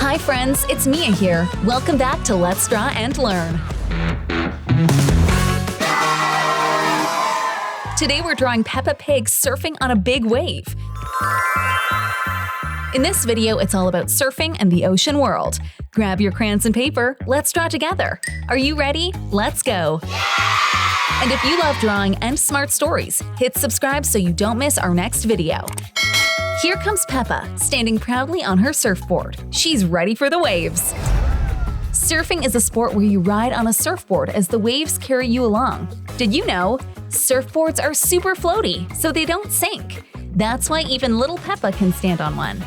Hi friends, it's Mia here. Welcome back to Let's Draw and Learn. Today we're drawing Peppa Pig surfing on a big wave. In this video, it's all about surfing and the ocean world. Grab your crayons and paper, let's draw together. Are you ready? Let's go! And if you love drawing and smart stories, hit subscribe so you don't miss our next video. Here comes Peppa, standing proudly on her surfboard. She's ready for the waves. Surfing is a sport where you ride on a surfboard as the waves carry you along. Did you know? Surfboards are super floaty, so they don't sink. That's why even little Peppa can stand on one.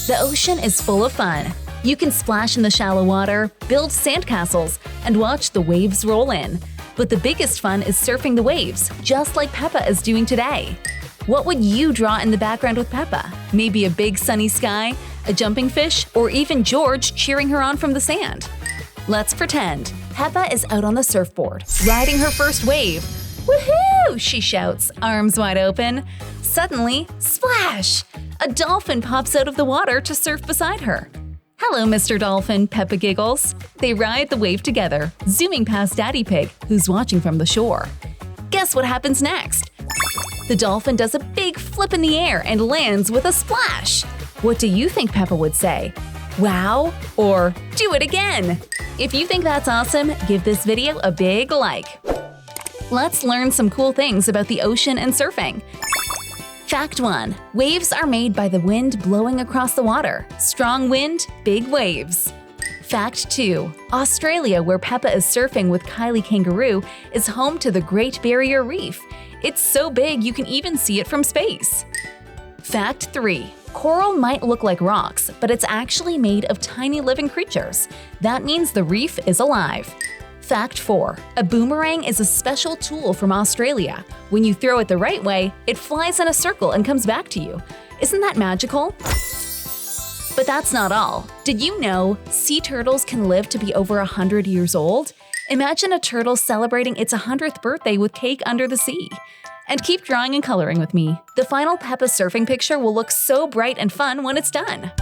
The ocean is full of fun. You can splash in the shallow water, build sandcastles, and watch the waves roll in. But the biggest fun is surfing the waves, just like Peppa is doing today. What would you draw in the background with Peppa? Maybe a big sunny sky, a jumping fish, or even George cheering her on from the sand? Let's pretend. Peppa is out on the surfboard, riding her first wave. Woohoo! She shouts, arms wide open. Suddenly, splash! A dolphin pops out of the water to surf beside her. Hello, Mr. Dolphin, Peppa giggles. They ride the wave together, zooming past Daddy Pig, who's watching from the shore. Guess what happens next? The dolphin does a big flip in the air and lands with a splash. What do you think Peppa would say? Wow? Or do it again? If you think that's awesome, give this video a big like. Let's learn some cool things about the ocean and surfing. Fact 1. Waves are made by the wind blowing across the water. Strong wind, big waves. Fact 2. Australia, where Peppa is surfing with Kylie Kangaroo, is home to the Great Barrier Reef. It's so big you can even see it from space. Fact 3. Coral might look like rocks, but it's actually made of tiny living creatures. That means the reef is alive. Fact 4. A boomerang is a special tool from Australia. When you throw it the right way, it flies in a circle and comes back to you. Isn't that magical? But that's not all. Did you know sea turtles can live to be over 100 years old? Imagine a turtle celebrating its 100th birthday with cake under the sea. And keep drawing and coloring with me. The final Peppa surfing picture will look so bright and fun when it's done.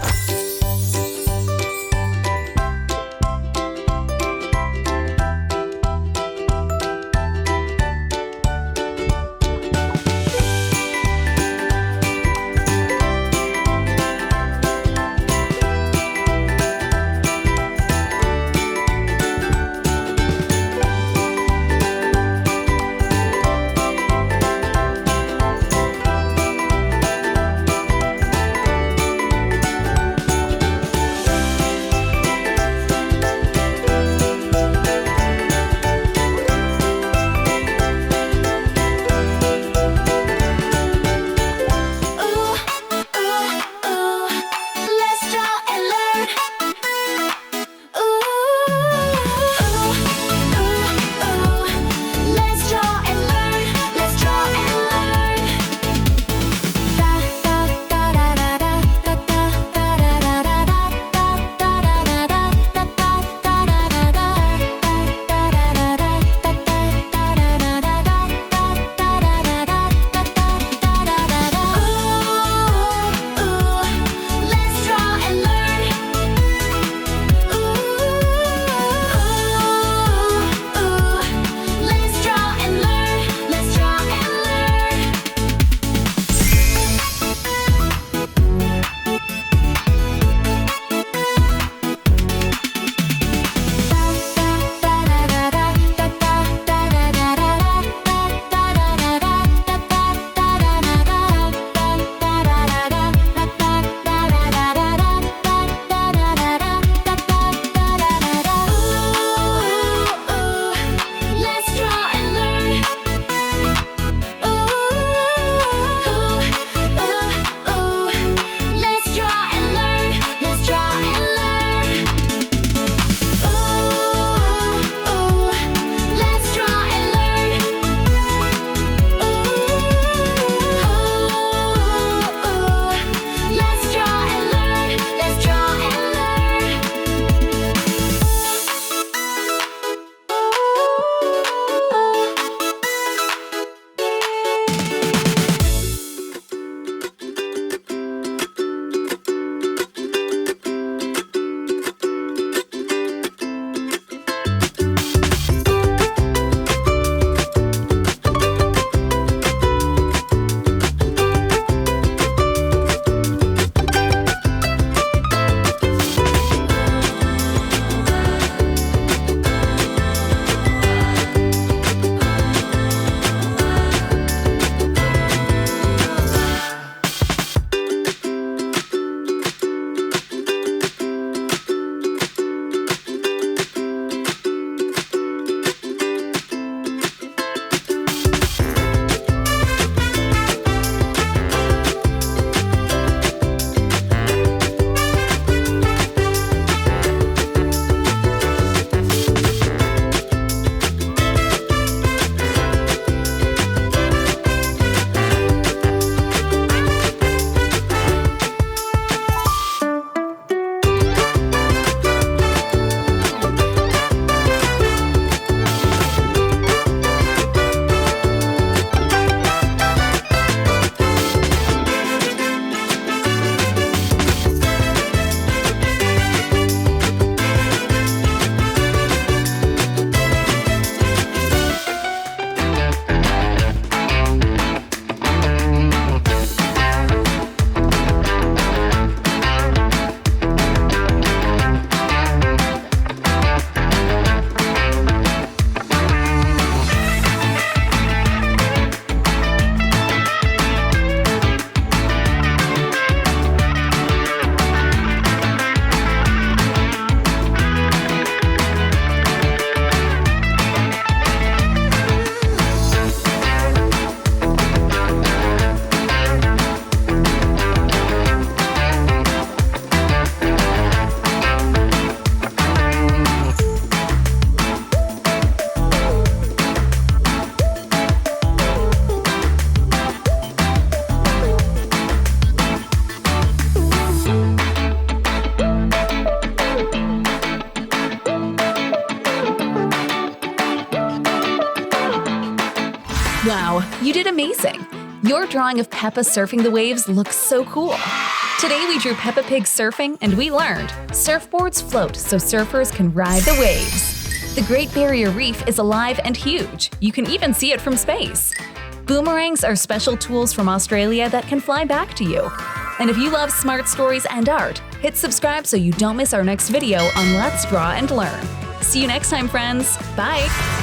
You did amazing! Your drawing of Peppa surfing the waves looks so cool! Today we drew Peppa Pig surfing and we learned surfboards float so surfers can ride the waves. The Great Barrier Reef is alive and huge. You can even see it from space. Boomerangs are special tools from Australia that can fly back to you. And if you love smart stories and art, hit subscribe so you don't miss our next video on Let's Draw and Learn. See you next time, friends! Bye!